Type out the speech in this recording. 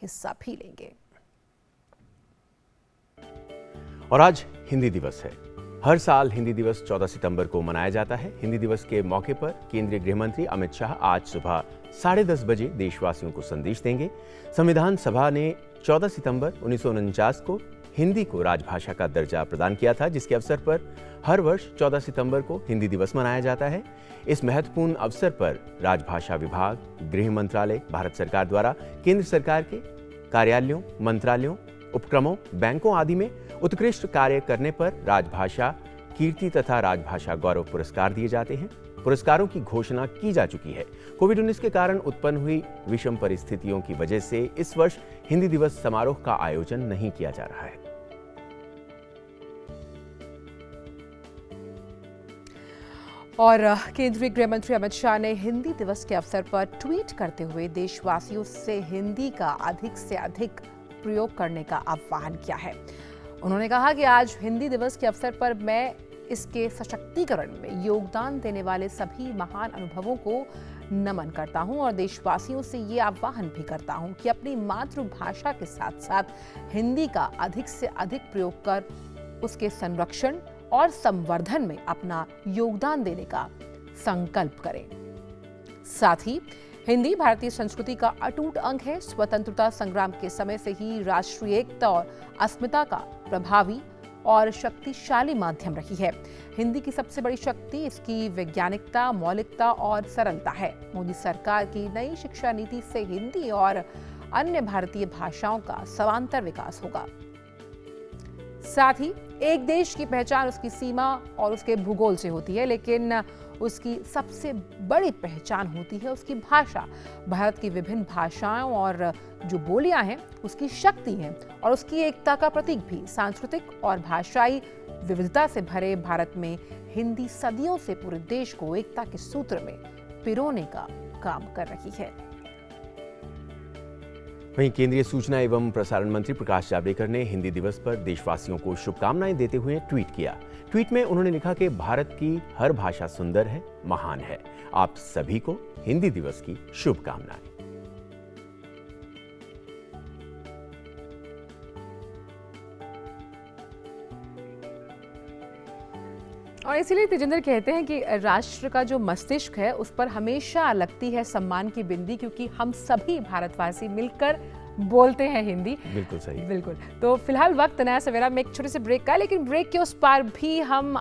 हिस्सा भी लेंगे। और आज हिंदी दिवस है। हर साल हिंदी दिवस 14 सितंबर को मनाया जाता है। हिंदी दिवस के मौके पर केंद्रीय गृह मंत्री अमित शाह आज सुबह 10:30 बजे देशवासियों को संदेश देंगे। संविधान सभा ने 14 सितंबर 1949 को हिंदी को राजभाषा का दर्जा प्रदान किया था, जिसके अवसर पर हर वर्ष 14 सितंबर को हिंदी दिवस मनाया जाता है। इस महत्वपूर्ण अवसर पर राजभाषा विभाग, गृह मंत्रालय, भारत सरकार द्वारा केंद्र सरकार के कार्यालयों, मंत्रालयों, उपक्रमों, बैंकों आदि में उत्कृष्ट कार्य करने पर राजभाषा कीर्ति तथा राजभाषा गौरव पुरस्कार दिए जाते हैं। पुरस्कारों की घोषणा की जा चुकी है। कोविड-19 के कारण उत्पन्न हुई विषम परिस्थितियों की वजह से इस वर्ष हिंदी दिवस समारोह का आयोजन नहीं किया जा रहा है। और केंद्रीय गृह मंत्री अमित शाह ने हिंदी दिवस के अवसर पर ट्वीट करते हुए देशवासियों से हिंदी का अधिक से अधिक प्रयोग करने का आह्वान किया है। उन्होंने कहा कि आज हिंदी दिवस के अवसर पर मैं इसके सशक्तिकरण में योगदान देने वाले सभी महान अनुभवों को नमन करता हूं और देशवासियों से ये आह्वान भी करता हूं कि अपनी मातृभाषा के साथ साथ हिंदी का अधिक से अधिक प्रयोग कर उसके संरक्षण और संवर्धन में अपना योगदान देने का संकल्प करें। साथ ही हिंदी भारतीय संस्कृति का अटूट अंग है। स्वतंत्रता संग्राम के समय से ही राष्ट्रीय एकता और अस्मिता का प्रभावी और शक्तिशाली माध्यम रही है। हिंदी की सबसे बड़ी शक्ति इसकी वैज्ञानिकता, मौलिकता और सरलता है। मोदी सरकार की नई शिक्षा नीति से हिंदी और अन्य भारतीय भाषाओं का समांतर विकास होगा। साथ ही एक देश की पहचान उसकी सीमा और उसके भूगोल से होती है, लेकिन उसकी सबसे बड़ी पहचान होती है उसकी भाषा। भारत की विभिन्न भाषाओं और जो बोलियां हैं उसकी शक्ति है और उसकी एकता का प्रतीक भी। सांस्कृतिक और भाषाई विविधता से भरे भारत में हिंदी सदियों से पूरे देश को एकता के सूत्र में पिरोने का काम कर रही है। वहीं केंद्रीय सूचना एवं प्रसारण मंत्री प्रकाश जावड़ेकर ने हिंदी दिवस पर देशवासियों को शुभकामनाएं देते हुए ट्वीट किया। ट्वीट में उन्होंने लिखा कि भारत की हर भाषा सुंदर है, महान है। आप सभी को हिंदी दिवस की शुभकामनाएं। और इसीलिए तेजिंदर कहते हैं कि राष्ट्र का जो मस्तिष्क है उस पर हमेशा लगती है सम्मान की बिंदी, क्योंकि हम सभी भारतवासी मिलकर बोलते हैं हिंदी। बिल्कुल सही। बिल्कुल। तो फिलहाल वक्त नया सवेरा में एक छोटे से ब्रेक का है, लेकिन ब्रेक के उस पार भी हम